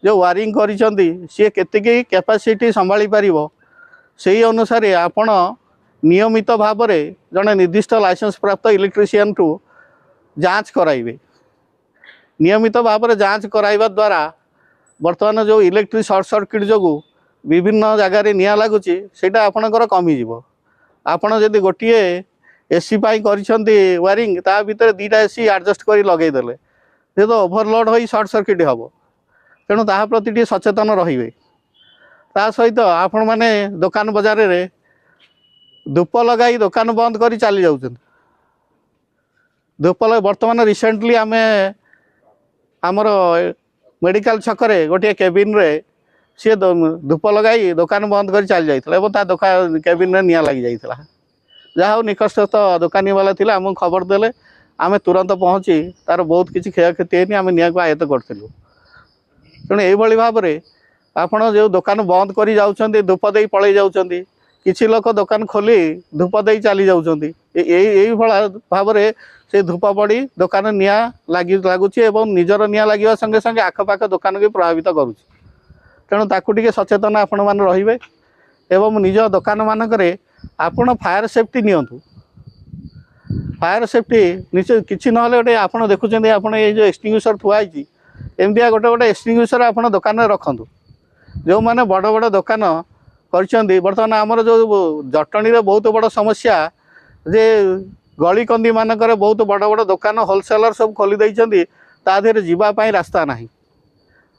जो वायरिंग करिसेंती सी केतिकी कैपेसिटी संभाली पारिबो सेही अनुसार आपण नियमित भाव में जड़े निर्दिष्ट लाइसेंस प्राप्त इलेक्ट्रीशियन ठू जांच कराइबे। नियमित भाव में जांच कराइबा द्वारा वर्तमान जो इलेक्ट्रिक सर्ट सर्किट जो विभिन्न जगार निया लगुच से आपणकर कमिज। आपड़ जदि गोटे एसी करिसेंती वायरिंग ता भितर दुईटा एसी एडजस्ट कर लगेदेले से तो ओभरलोड हो सर्ट सर्किट हम। तेणु ता प्रति सचेतन रहिबे। ता सहित आपण माने दुकान बजार रे धूप लगाई दुकान बंद कर चली जाऊँ। धूप बर्तमान रिसेंटली आम आमर मेडिकल छकरे गोटे केबिन रे सी धूप लगाई दुकान बंद कर चली जाता दुकान केबिन रे निया लगी जाता। जहाँ निकटस्थ दुकानी वाला थी आम खबर देले आम तुरंत पहुँची तार बहुत किसी क्षयक्षति है आम निया को आयत्त करूँ। तेणु यही भाव में आपड़ जो दुकान बंद कर जाऊँच धूप दे पलि जाऊँच किसी लोक दुकान खोली धूप दे चली जाऊँच यही भाव में से धूप पड़ी दुकान निया लगुच निजर निया लगे संगे संगे आखपाख दुकान भी प्रभावित करुच्ची। तेणु ताकू टे सचेतन आपण मैंने रे एवं निज दुकान मानक आपण फायर सेफ्टी नियंतु। फायर सेफ्टी निश्चय किसी ना गोटे आप देखुं आप जो एक्सटिंग्विशर थुआई एमती गोटे गोटे एक्सटिंग्विशर आप दुकान में रखु। जो मैंने बड़ बड़ दुकान कर बर्तमान आमर जो जटणी रे बहुत बड़ समस्या जे गली कंदी मानक बहुत बड़ बड़ दुकान होलसेलर सब खोली देइछंती तादेर जीवाई रास्ता ना।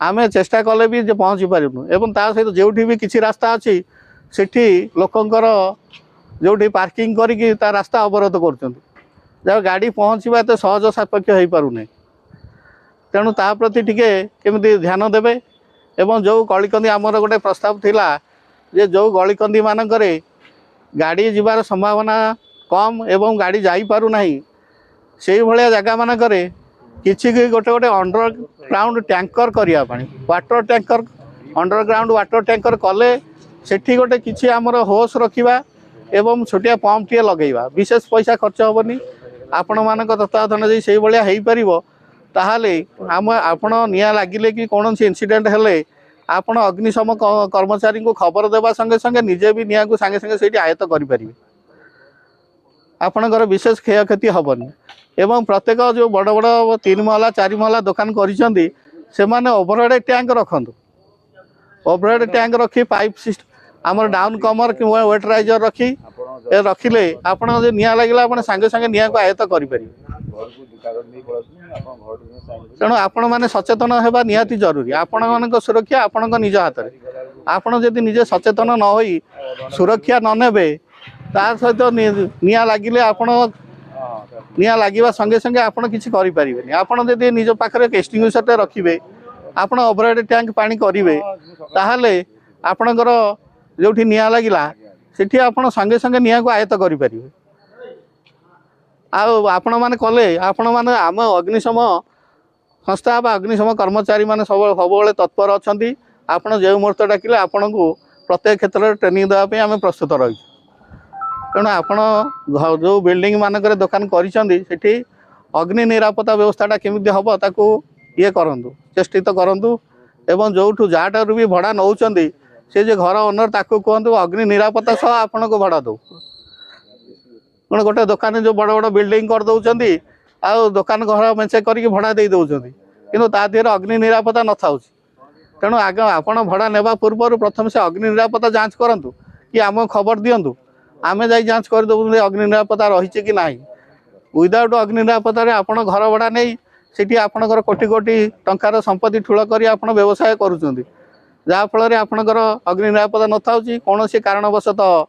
आम चेष्टा कले भी पहुँची पारूँ एवं ता सहित जोठी भी किसी रास्ता अच्छी सेठी लोकंकर जोठी पार्किंग करी ता रास्ता अवरोध कर गाड़ी पहुँचवा तो सहज सापेक्ष हो पारुने। तेणु ता प्रति टिके केमिति ध्यान देवे। एवं जो गलिकंदी आमर गोटे प्रस्ताव थिला जे जो गलिकंदी मानक गाड़ी जीवार संभावना कम एवं गाड़ी जाई पारु नाही से भलिया जगह मानक किसी गोटे गोटे अंडरग्राउंड टैंकर करिया पानी water tanker underground water tanker कले सेठी गोटे किसी आमर होश रखिबा एवं छोटिया पंप टे लगेवा विशेष पैसा खर्च हेनी। आपण मानक तत्वावधान जे से भलिया हेई परिबो ताहाले आम आपण निया लागिले कि कौन इनसीडेंट हेले आपण अग्निशम कर्मचारी को खबर देवा संगे संगे निजे भी निया को संगे संगे से आयत्त करें। आपणकर विशेष क्षयक्षति हेनी। एवं प्रत्येक जो बड़ बड़ 3 महला 4 महला दुकान करिसेंती से माने ओवरहेड टैंक रखंतु। ओवरहेड टैंक रखी पाइप सिस्टम आमर डाउन कमर कि वेटराइजर रखी रखिले आपण जो निया लगे आप संगे संगे निया को आयत्त करें। तेणु आपण मैंने सचेतन होगा निहाती जरूरी। आपण मान सुरक्षा आपण निज हाथ में। आपण जदि निजे सचेतन न होई सुरक्षा न नेबे ता सहित निया लगिले आपण निया लगे संगे संगे आपण किसी करें। आपण जदि निज पाखे एक्सटिंग्विशर रखिए आपण ओवरहेड टैंक पानी करेंगे ताहले आपणकर जोठी निया लगिला सेठी आपण संगे संगे निया को आयत्त करें। आपण मैंने कले आपण मैंने आम अग्निशम संस्था बा अग्निशम कर्मचारी मैंने सब तत्पर अच्छा। आपड़ जो मुहूर्त डाकिले आपण को प्रत्येक क्षेत्र में ट्रेनिंग देवाई आम प्रस्तुत रही। तेणु आपण जो बिल्डिंग मानक दुकान करी अग्नि निरापत्ता व्यवस्थाटा केमिति हम ताकू ये करूँ चेष्टित करूँ। एवं जो जहाँठार भी भड़ा नौ से जो घर ओनर ताकू कहतु अग्नि निरापत्ता सह आपण को भड़ा दो। कौन गोटे दुकान जो बड़ बड़ बिल्डिंग कर दौरान आ दुकान घर मेचे करके भड़ा दे दौरान कि देहर अग्नि निरापत्ता न था। तेणु आगे आपण भड़ा नेबा पूर्व प्रथम से अग्नि निरापत्ता जांच करूँ कि आम खबर दिंतु आम जा जांच करदेबू अग्नि निरापत्ता रही कि ना। विदाउट अग्नि निरापत्ता आपण घर भड़ा नहीं सीटी आपणकर कोटी कोटी टंकार संपत्ति ठूल कर व्यवसाय करुँच जहाँफल आपणकर अग्नि निरापत्ता न था कौन सी कारणवशतः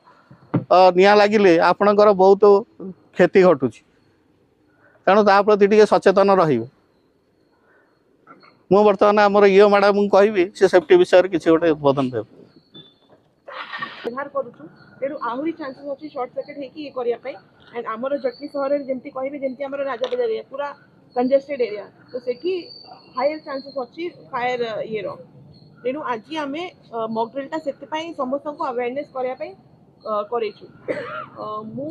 निया लगिले आपणकर बहुत क्षति घटुची। तेणु ता प्रति टिके सचेतन रही। मु बर्तमान आमर ये मैडम कहि से सेफ्टी विषय किसी गोटे उद्बोधन देव व्यवहार करूछु। तेणु आहुरी चांसेस अछि शॉर्ट सर्किट हे कि ये करिया पई। एंड आमर जटनी शहर रे जेंती कहिबे जेंती आमर राजा बाजार एरिया पूरा कंजेस्टेड एरिया तो सेठी हायर चांसेस अछि फायर ये रो। तेणु आज आमे मॉक ड्रिलटा सेते पई समस्त को अवेयरनेस करिया पई करेछु। मु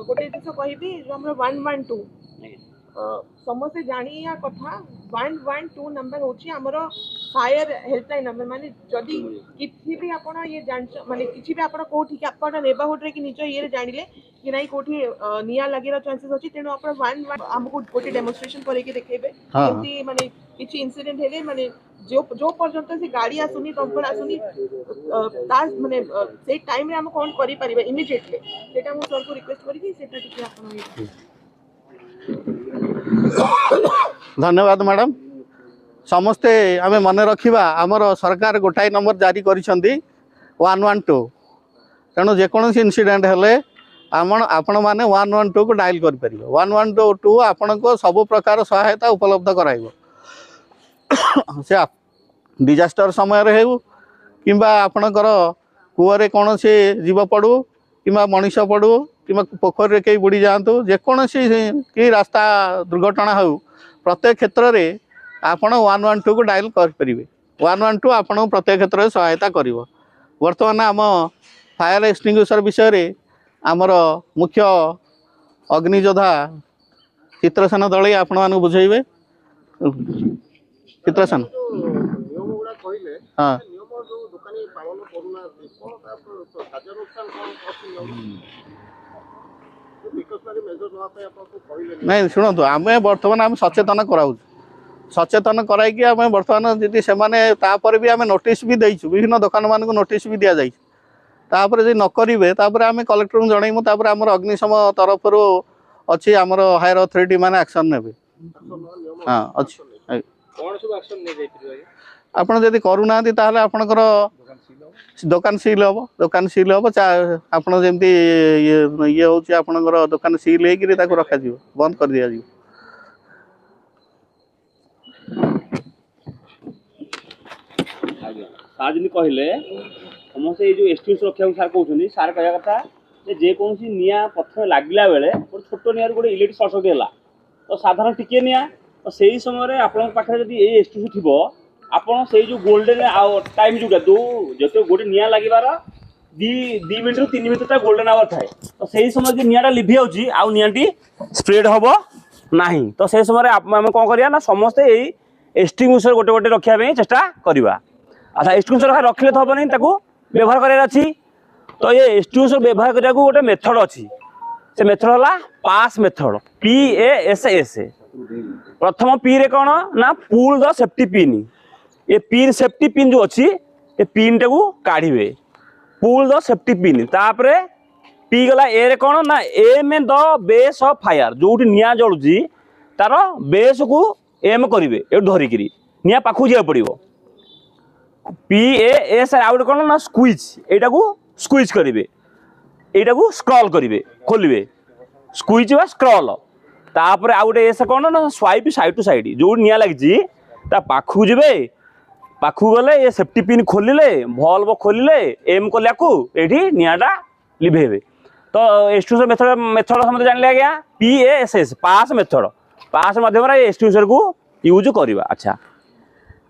गोटे दिस कहिबी जो हमर 112 समस्ते जानिया कथा 112 नंबर होची हमरो फायर हेल्पलाइन नंबर माने जदी किछि भी आपण ये जान माने किछि भी आपण कोठी के आपण नेबरहुड रे कि निज ये जानिले कि नाही कोठी निया लागिरा चांसेस अछि तेनु आपण 11 हमको कोठी डेमोन्स्ट्रेशन करे के देखेबे एंती माने किछि इंसिडेंट हेले माने जो पर्यंत से गाड़ी आसुनी दमकल आसुनी तास माने से टाइम रे हम कोन करि परिबे इमीडिएटली सेटा मु सर को रिक्वेस्ट करी कि सेटा टिके आपण धन्यवाद मैडम समस्ते आम मन रखा आमर सरकार गोटाए नंबर जारी करिसेंती 112 तेणु जेकोसी इनसीडेंट हेले आपण मैंने 112 को डायल करें 112 आपण को सब प्रकार सहायता उपलब्ध कराइब से डिजास्टर समय हो कि आपणकर कूअरे कौन से जीव पड़ू कि मनीष पड़ू कि पोखर रे कई बुड़ी जातु जेकोसी कि रास्ता दुर्घटना हो प्रत्येक क्षेत्र में आपण 112 को डायल करें 112 आपन प्रत्येक क्षेत्र में सहायता कर बर्तमान आम फायर एक्सटिंग्विशर विषय रे आमर मुख्य अग्नियोद्धा चित्रसेन दलई आपण मानक बुझेबे चित्रसेन हाँ नहीं शुणु आम बर्तमान आम सचेतन कराऊ सचेतन कराई आम बर्तमान जी से भी आम नोटिस भी देचु विभिन्न दुकान मान नोटिस भी दि जाए तापर जी न करेंगे आम कलेक्टर को जनइमु आम अग्निशम तरफ अच्छी आमर हायर अथॉरिटी माने एक्शन ने हाँ अच्छी आपड़ जदि करूना आपणकर दुकान सील हम आप जमी ये हूँ आपणकर दुकान सील होकर रखा बंद कर दिया सार कहले समस्त ये एसटीएस रखा सार कहते सार कह कथा जेकोसी निया प्रथम लगला बेले छोट निआर गोटे इलेक्ट्रिक सर्ट सर्किट है तो साधारण टिके निया तो सही समय आपण पाखे जब ये एसटीएस थी आपड़ से जो गोल्डन टाइम जोटा जो गोटे निया लगे दी मिनट रु 3 मिनट गोल्डन आवर थाए तो सही समय जो निआटा लिभि जाऊँगी आउ निआटी स्प्रेड हम ना तो से समय आम कौन करा समस्ते यही एक्सटिंग्विशर गोटे गोटे रखापी चेष्टा करवा अच्छा एक्सटिंग्विशर रखिले तो हम नहीं व्यवहार करार तो ये एक्सटिंग्विशर व्यवहार करने को गोटे मेथड अच्छी से मेथड है पास मेथड PASS प्रथम पी रे कौन ना पुल द सेफ्टी पिन ये पिन सेफ्टी पिन जो अच्छी ये पिन टाक काढ़े पुल द सेफ्टी पिन तापर पी गला ए रे कौन ना am the base of fire जो निया जलुची तार बेस को एम करेंगे ये धरिकी निया पाखु जा पड़ो PAS आउट कौन ना स्क्विज यहाँ को स्क्विज करेंगे यहाँ को स्क्रॉल करेंगे खोलिए स्क्विज व स्क्रॉल तापर आउ गए एस कौन ना स्वाइप साइड टू साइड जो निया लगी पाखु जी पाखु गले ये सेफ्टी पिन खोलिले भल्व खोलिले एम कला को ये निआटा लिभेबे तो एक्सटिंग्विशर मेथड मेथड समझ जानले आज्ञा PASS पास मेथड पास माध्यम एक्सटिंग्विशर को यूज करवा अच्छा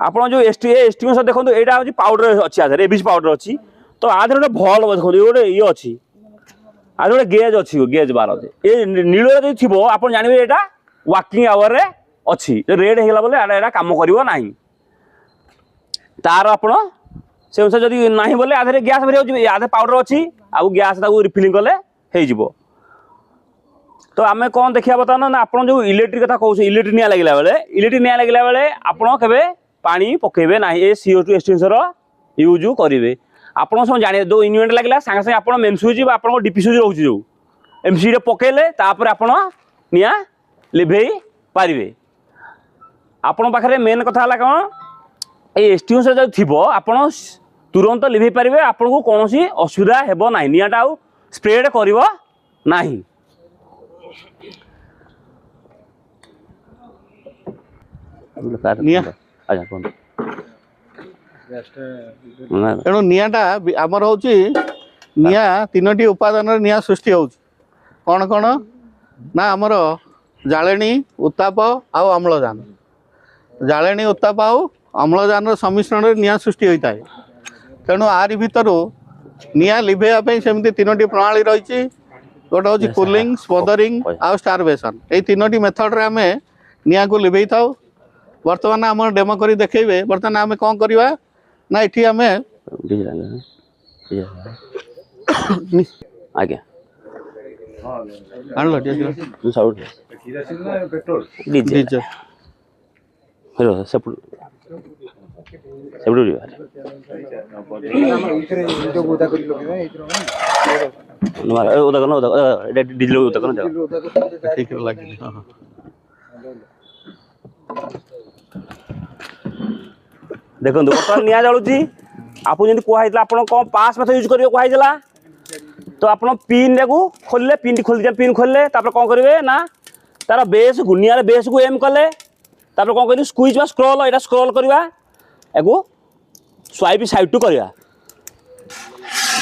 आप जो एक्सटिंग्विशर देखो यहाँ हूँ पाउडर अच्छी आधार एबीसी पाउडर अच्छी तो आधार गोटे भल्व देखो गोटे ये अच्छी आज गोटे गेज अच्छी गेज बार ये नील जो थी आप जानवे यहाँ वर्किंग आवर अच्छी रेड होगा बोले यहाँ कम करना तार आपण से अनुसार जब ना बोले आधे गैस भरी आधे पाउडर अच्छी आउ गैस रिफिलिंग कले हो तो आम कौन देखा बता ना आप जो इलेक्ट्रिक कथा कौन इलेक्ट्रिक निया लगे बेले आपड़ के पानी पकेबे ना ये CO2 एक्सटिंग्विशर यूज करेंगे आपड़ सब जाने जो इन्वेंट लगे सागे सागे आप मेन स्विच आप डीपी स्विच रोचे जो MCD पकेले तापर आप निया लिभे पारे आपण पाखे मेन कथा है कौन ये एक्सटिंग्विशर जो थी आप तुरंत लिभे पारे आपन को कौन सी असुविधा हेब ना निआटा आउ स्प्रेड करिवो नाही तेणु निआटा आमर हूँ निआ 3टी उपादान निआ सृष्टि हो कौन कौन ना आमर जालेनी उत्ताप आउ अम्लजान जालेनी उत्ताप आउ अम्लजान सम्मिश्रण निआ सृष्टि होता है तेणु आरि भितर निआ लिभेवा सेमती 3टी प्रणाली रही गोटे हूँ कूलिंग स्मदरिंग आउ स्टारवेशन ये तीनोटी मेथड रे आमे निया को लिभेई थाउ वर्तमान आम डेमो करी देखेबे वर्तमान आमे कौन करवा ना इठी आमे आज्ञा आनलो डीजल हेलो सब डीजल ठीक लगे हाँ देखो बर्तमान निआ जलुची आपको जमी कहला आप कौन पास मेथड यूज करेंगे कहला तो आप पिन को खोलिले पिन खोल पिन खोलिले कौन करेंगे ना तार बेस को निआर बेस को एम कले कौन करेंगे स्क्वीज स्क्रॉल यहाँ स्क्रॉल करवा एगो स्वाइप साइड टू करवा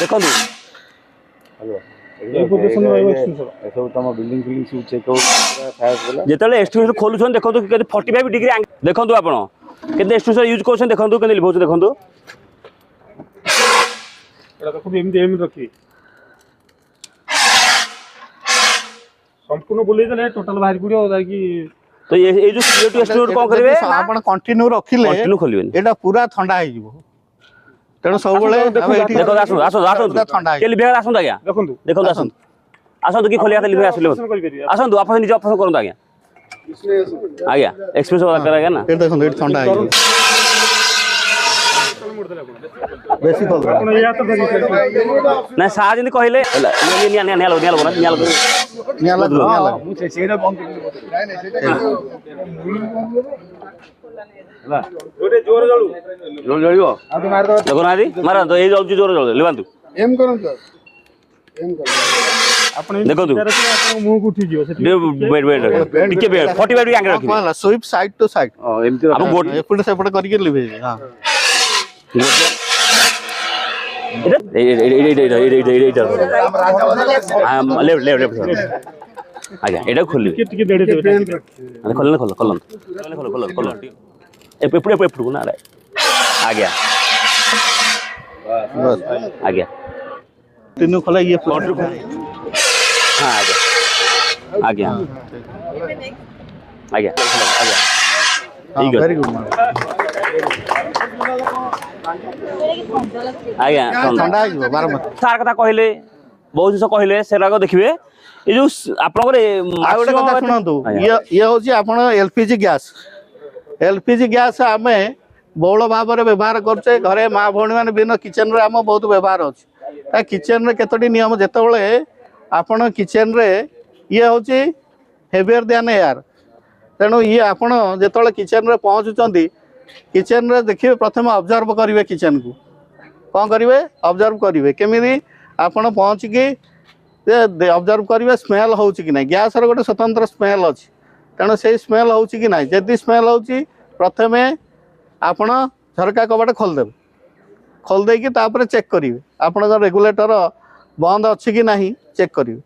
देखो जिते एक्सटेंशन खोलुन देखो 45 डिग्री देखो आप एक्सटेंशन यूज कर देखो लिभो देखो संपूर्ण बुले देले टोटल बाहर पड़ो कि तो ये जो सिक्योरिटी एक्सटेंशन कौन करेंगे आपण कंटिन्यू रखिले कंटिन्यू खोलिबेनी एटा पूरा ठंडा हो जिवो तेणु सब बेले देखो आसो आसो आसो ठंडा के लिभे आसो आज्ञा देखो देखो आसो आसो कि खोलिया लिभे आसले आसो आप निज ऑप्शन करन आज्ञा आज्ञा एक्सप्रेस वाला कर आज्ञा ना ए देखो एट ठंडा हो बेसी खोल आपण या तो ना साज जंदी कहले निया निया निया लो निया लो नियाला नियाला मु सेरा बंद ला गोटे जोर जळू जोर जळियो आ तो मार दो देखो ना दी मार तो ए जळुची जोर जळ लेवांतु एम करन तो एम कर आपण देखो तू आपण मुंह को उठी जियो से वेट वेट टिके वेट 45 डिग्री एंगल रखी कोला स्वीप साइड टू साइड एमती आप गोट एपटे सेपटे करके लिभे हां आज्ञा एटा खोल टिके देडे देबे खोल खोल खोल खोल खोल खोल एपड़े एपड़ू ना आज्ञा आज्ञा तीनों खोला ये हाँ आज्ञा आज्ञा आज्ञा आज्ञा वेरी गुड आज्ञा ठंडा हो जिवो बारम सार कथा कहले बहुत जिस कहले सेराक देखिए ये जो आपनकर आ गोटे कथा सुनंतु ये होची आपण एलपीजी गैस आमे बहुल भाव में व्यवहार करछे घरे माँ भौणी मैंने बिना किचन रे आम बहुत व्यवहार अच्छे किचन रे केतोटी नियम जेतेबेले आपण किचन रे ये होची हेवियर देन एयर तेणु ये आपण जेतेबेले किचन रे पहुँचुचंती किचन रे देखिए प्रथम ऑब्जर्व करिवे किचन को कौन करिवे ऑब्जर्व करिवे केमिति आपण पहुँचिकी ऑब्जर्व करिवे स्मेल होउची कि नहीं गैस रो गोटे स्वतंत्र स्मेल अच्छी तेणु से स्मेल होउची कि नहीं जदि स्मेल होउची प्रथमे आपण झरका कबाट खोल देकी तापर चेक करिवे आपण रेगुलेटर बंद अच्छी कि नहीं चेक करिवे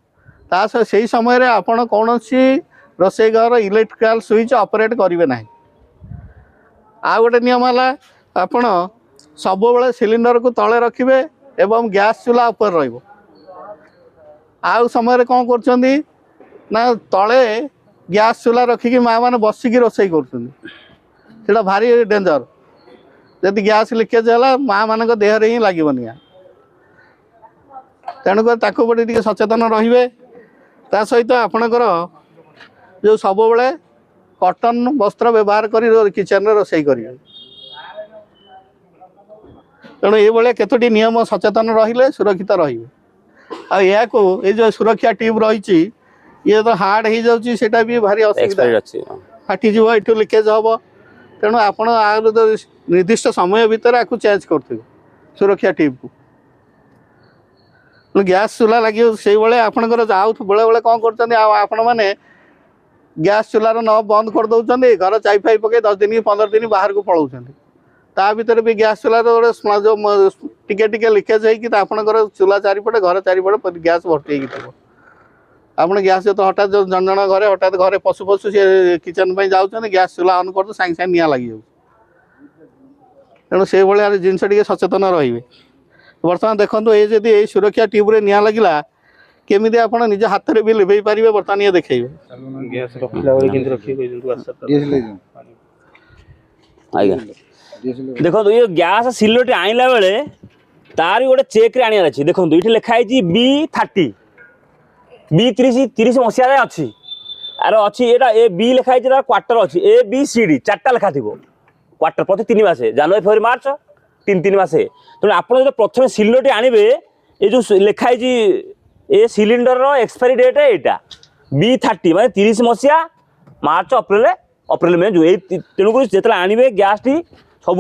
ता से समय रे आपण कौनसी रोषेई घर इलेक्ट्रिकल स्विच ऑपरेट करिवे नहीं आ गोटे नियम है आपण सब बेले सिलिंडर को तले रखिए एवं गैस चूल्हा ऊपर रहिबो आ समय कौन करछंदी ना तले गैस चूल्हा रखिकी माँ मैंने बसिकी रोषेई कर भारी डेंजर जदि गैस लिकेज है माँ मान देह ही लगे निआ तेणुक प्रति सचेतन रे ता सहित आपणकर जो सब बेले कॉटन वस्त्र व्यवहार कर किचन रोषेई करेंगे तेणु ये केतोटी नियम सचेतन रहिले सुरक्षित रही आ जो सुरक्षा ट्यूब रही ये तो हार्ड हो जाऊँगी सेटा भी भारी असुविधा फाटीज ये लिकेज हम तेणु आपण निर्दिष्ट समय भितर आपको चेंज करते सुरक्षा ट्यूब को गैस चूल्हा लगे से आपंकर जाऊ बेले बेले कौन कर गैस चूल्हार न बंद कर दौरान घर चाई फाई पकई 10 दिन 15 दिन बाहर को पलाऊँ ता भर भी गैस चूल्हार गोटे जो टिके लिकेज होकर चूल्हा चारिपटे घर चारिपटे गैस भर्ती हो आप गैस जो हठात जो जन जन घरे हठात घरे पशु पशु सी किचन पर जाऊँ गैस चूल्हा ऑन कर सागे सागे निआं लगी तेणु से भाया जिनस टे सचेतन रे बर्तमान देखो ये जदि सुरक्षा ट्यूब रे निआं लगिला केमिति आपण निज हाथ रे भी लिभेई पारिबे बर्तमान ये देखैबे ଗ୍ୟାସ୍ ରଖିଲା ବେଳେ କେମିତି ରଖିବେ କହିଦିଅନ୍ତୁ आज्ञा देखो ये गैस सिलिंडर आइला बेले तार गोटे चेक रे आनियार अछि देखो ये लिखा है B30 B30 मसीहा जाए अच्छी आर अच्छी एटा ए बी लिखा है क्वार्टर अच्छी ABCD 4टा लिखा थी क्वार्टर प्रति 3 मासे जनवरी फेब्रुआरी मार्च 3 मासे तेणु आप प्रथम सिलिंडर आनबे ये जो लिखा है ए सिलिंडर एक्सपायरी डेट एटा B30 माने 30 मसीहा मार्च अप्रैल में जो तेणुक जो आनबे गैस टी सब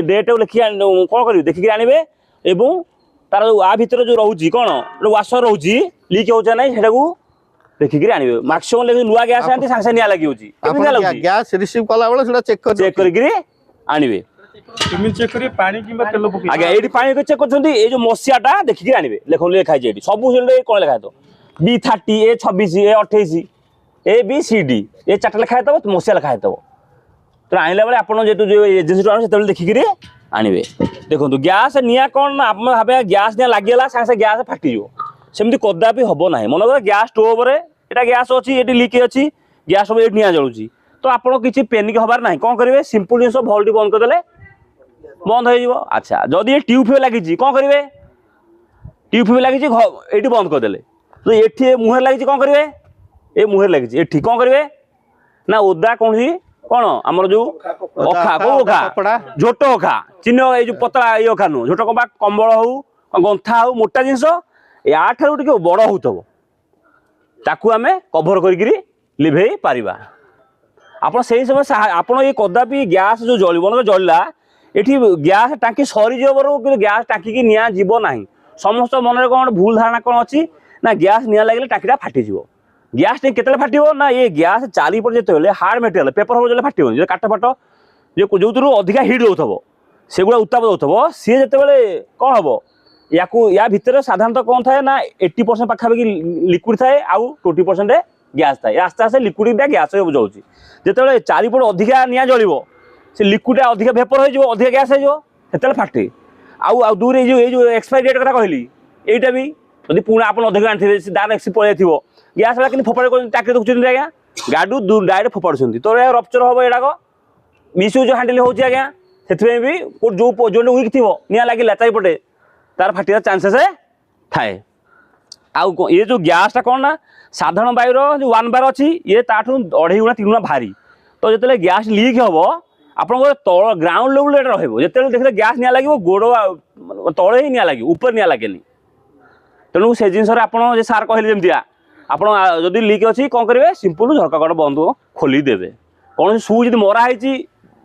डेट लिखिक कौन करेंगे देखिए आनबे एवं तार जो आ भर जो रोचे कौन वाशर रोचे लीक हो ना से देखिक आनबे मैक्सिमम नुआ गैस आती सागे निआ लगी गैस रिसीव कला बेले सेटा चेक चेक करके आनबे चेक करिए पानी किंबा तेल पके आगे ये पानी चेक कर जो मसीहाटा देखिक आनबे लिखा लिखाई सब सिलिंडर कौन लिखा तो B30 A26 A28 ABCD ये 4टा लिखा है मसीहा लिखा है तो आनला बेले आप जो एजेन्सी से देखिक आनबे देखो गैस निआ कौन आप भावे गैस निआ लगिगला सागे गैस फाटिज सेमती कदापि हम ना मन कर गैस स्टोव यहाँ गैस अच्छी ये लीक अच्छी गैस सब ये निआ जलुची तो आप किसी पेनिक हबार ना कौन करेंगे सिंपल जिन भल्टी बंद करदे बंद हो अच्छा जदि ये ट्यूबवेल लगी कौन करेंगे ट्यूबवेल लगी ये बंद करदे तो ये मुहर लगी कौन करेंगे ये मुहर लगी ये कौन करेंगे ना ओदा कौन कौन आमर जो अखा कौ अखा झोट अखा चिन्ह ये जो पतला ये अखा नुह झोट कबा कंबल हो गंथा हो मोटा जिनस या बड़ होथब ताकू आम कभर कर लिभे पारिबा आपण से समय आप ये कदापि गैस जो जल जलला ये गैस टांकी सरीज गैस टांकी की निआ जीव ना समस्त मन में कौन भूल धारणा कौन अच्छी ना गैस निआ लगे टांकीटा फाटिज गैस टांकी केतले फाटिबो ना ये गैस चारिपट जो हार्ड मेटेरियल पेपर हो फाटिबो जो काट फाट जो अधिका हिट दौथब सेगुड़ा उत्ताप दौथब सी जो कौन हम या भितर साधारणतः कौन थाए ना 80% पाखापाखि लिक्विड थाए आउ 20% गैस थाए आस्ते आस्ते लिक्विड गैस जाऊँगी जो चारिपट अधिका निआ जल से लिक्विड अधिका भेपर हो अधिका गैस हो फाटे आउ दूर ये जो एक्सपायरी डेट कथा कहली यहीटा भी जब पुणे आप अधिक आनी दार एक्सी पड़े गैस वाला कि फोपाड़ टाँकी देखुं आज्ञा गाड़ू डायरेक्ट फोपाड़ुं तो रप्चर हम एडाक मिसयूज हैंडल हो आज्ञा से भी जो जो वीक थी निआ लगे चारिपटे तार फाटिया चांसेस थाए आउ ये जो गैसटा कौन ना साधारण वायुर जो 1 बार अच्छी ये ताठू 2.5 गुणा 3 गुणा भारी तो जो गैस लीक हम आप तल ग्राउंड लेवल रही जो देखते गैस निआ लगे गोड़ तले ही निआ लगे ऊपर निआ लगे तेणु से जिन आप सार कहले जमी आप जदि लीक अच्छी कौन करेंगे सिंपल झरका कड़ बंद खोलीदेवे कौन सुच जी मराही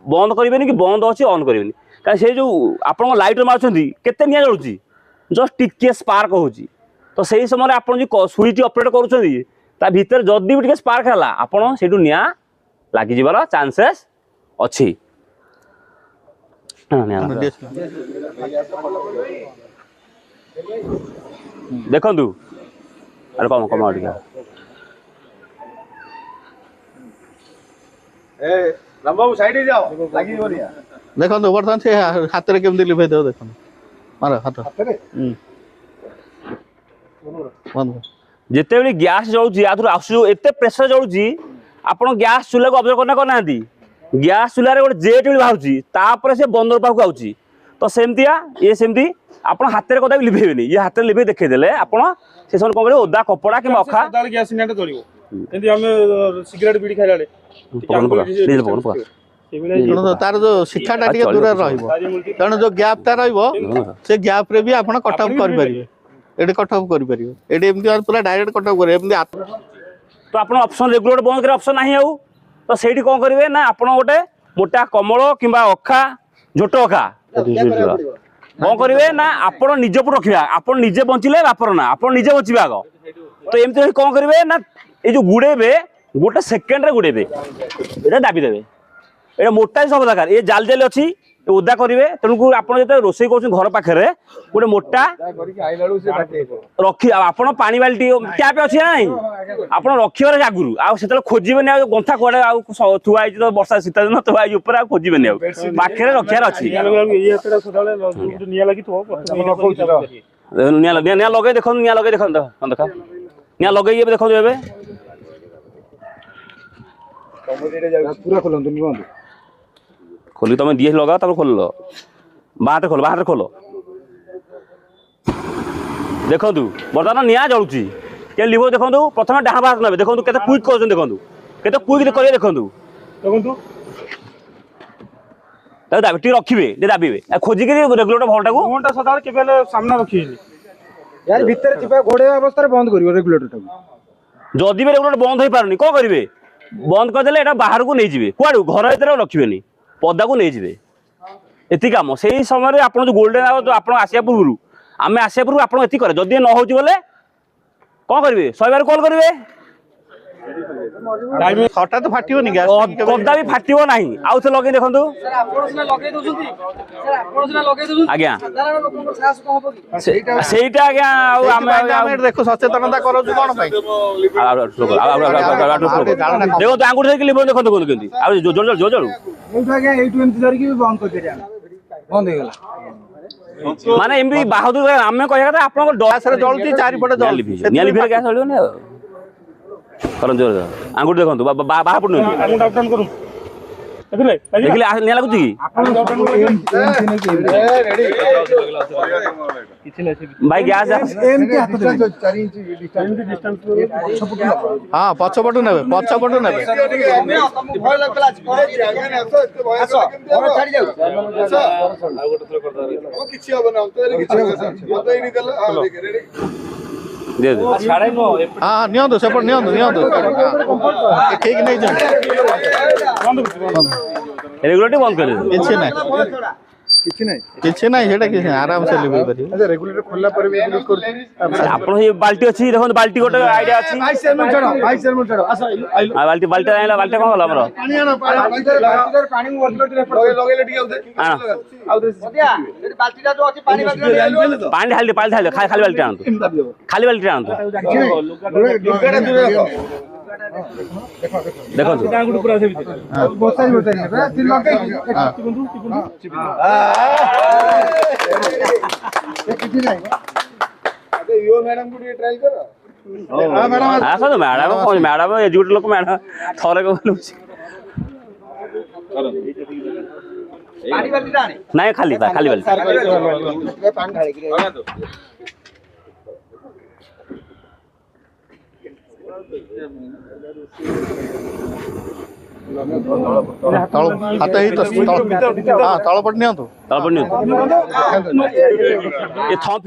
बंद करेंगे कि बंद अच्छी ऑन करेंगे कहीं से जो आप लाइटर मार्च केते निआ जलुची जस्ट टिके स्पार्क होची तो सही समय आप सुईच ऑपरेट करुँचा भितर जदि भी स्पार्क है आप निआ लगी जीवार चांसेस अच्छी देखु अरे कम कम देखो बर्तमान से हाथ में केमती लिभे दो देख मार हाथ जिते भी गैस जलुची आसू एत प्रेसर जलुची आप गैस चूल्हा को ऑब्जर्व करना करना गैस चूल्हा गोटे जेट भी बाहर से बंदर पाक आउची तो सेमतिया ये सेमती आप हाथ में कदा भी लिभेबे ये हाथ में लिभे देखदेले आप से समय कौन करेंगे ओदा कपड़ा कि अखा गैस निआटा जलिबो एंदी हम सिगरेट बीड़ी खाइला तार जो शिक्षाटा दूर रही जो गैपटा से गैप रे भी आप कटअप करेंगे ये कटअप करेंगे ये पूरा डायरेक्ट कटअप करेंगे तो आप ऑप्शन रेगुलेटर बंद कर ऑप्शन ना आउ तो से कौन करेंगे ना आप गोटे मोटा कमल कि अखा झोट अखा कौन करेंगे ना आप निज पर रखा आप निजे बंचिले बापर ना आप निजे बचे आग तो एमती कौन करेंगे ना ये जो गुड़ेबे गोटे सेकेंड गुड़ेबे ये दाबीदेवे ये मोटा सब दरकार ये जाल जाल अच्छी ओदा करेंगे तेणुक आप रोसे कर घर पाखे गोटे मोटा रखी आप पानी बाल्टी टैप अच्छी ना आप रखिबार आगुरी आगे खोजबे गंथा कड़े थुआई तो वर्षा शीत दिन थुआई खोजबे पाखे रखार अच्छी निया लगे देखो निया लगे देखो देखा निया लगे ये देखो ए पूरा खोलନ୍ତୁ ନିଅନ୍ତୁ खोली तुम दिए लगा तब खोल बाहर खोल देखु बर्तमान निआ जलुची के लिभो देखु प्रथम डाहा बाहर ना देखो केते क्विक कर देखु केते क्विक कर देखु ଦେଖନ୍ତୁ दाबी रखिए दाबे खोजिक रेगुलेटर भलटा को ଫୋନ୍ଟା ସଦାବେଳେ କେବେ ହେଲେ ସାମ୍ନା ରଖିବେନି यार ଭିତରେ ଯିବା ଘୋଡେଇବା ଅବସ୍ଥାରେ ବନ୍ଦ କରିବ ରେଗୁଲେଟରଟାକୁ जदि भी रेगुलेटर बंद हो पारुनी कौन करेंगे बंद करदे एटा बाहर को नहीं जाए कुआड़ू घर भर रखिए पदा को नहीं जाए एति काम से समय आप जो गोल्डन आवर आप आसिया पूर्व आम आसिया पूर्व आप करे जदि न हो कौन करेंगे 100 बार कॉल करेंगे हठात फाटिबनी ग्यास कदा भी फाटो ना आउ थे लगे देखो आज्ञा सेटा आज्ञा देखो सचेतनता करो कौन देखो आंगुठी धरिक लिभ देखो केमती जोर जोर এইটু আগে এইটু এমতি ধরিকি বন্ধ করে দিয়া বন্ধ হয়ে গেল माने एमती बाहादुर आम कह आप जलुची चारिपटे निया लिभिले ग्यास चलनी करन जोर आंगुठी देखो बाहर पड़न ଆଙ୍ଗୁଠି ଆଉଟ୍ କରୁ ଦେଖିଲେ देखिले निया लगुच कि भाई ग्यास ଏମତି ହାତ ଧରି 4 ଇଞ୍ଚ ଏମିତି ଡିଷ୍ଟାନ୍ସ हाँ पछपटू ने पछपटू ने दे दे हाँ नियंतु सेपट नियंतु ठीक नहीं रेगुलेटर बंद कर किसी नहीं କିଛି ନାହିଁ किसी नहीं सेटा किसी आराम से लिबे करी ଆଚ୍ଛା ରେଗୁଲେଟର ଖୋଲିଲା ପରେ ବି ୟୁଜ କରୁଛି आपण ये बाल्टी अच्छी देखो बाल्टी गोटे आइडिया अच्छी ଭାଇ ସେମନ୍ ଛାଡ ଆସ बाल्टी बाल्टी आइला बाल्टी कौन गला हमर ପାଣି ଆଣ ପାଣି ମୁଁ ବର୍ଷ କରି ଲଗେଇଲେ ଟିକେ ଆଉ ବାଲ୍ଟିଟା ଯୋ ଅଛି ପାଣି पानी ढाल खाली बाल्टी आनतो खाली बाल्टी आनतो देखो ଆଙ୍ଗୁଠି ପୁରା ସେ ଭିତରେ ବସାଇ ଲଗେଇ କିଛି ନାହିଁ यो मैडम को ये ट्राई करो हां मैडम आसो तो मैडम एजुकेट लोक मैडम थरे को पानी बाल्टी आने नहीं खाली बाल्टी पानी ढाले की हाथ ही तो हाँ तलपट नियंतु ये थम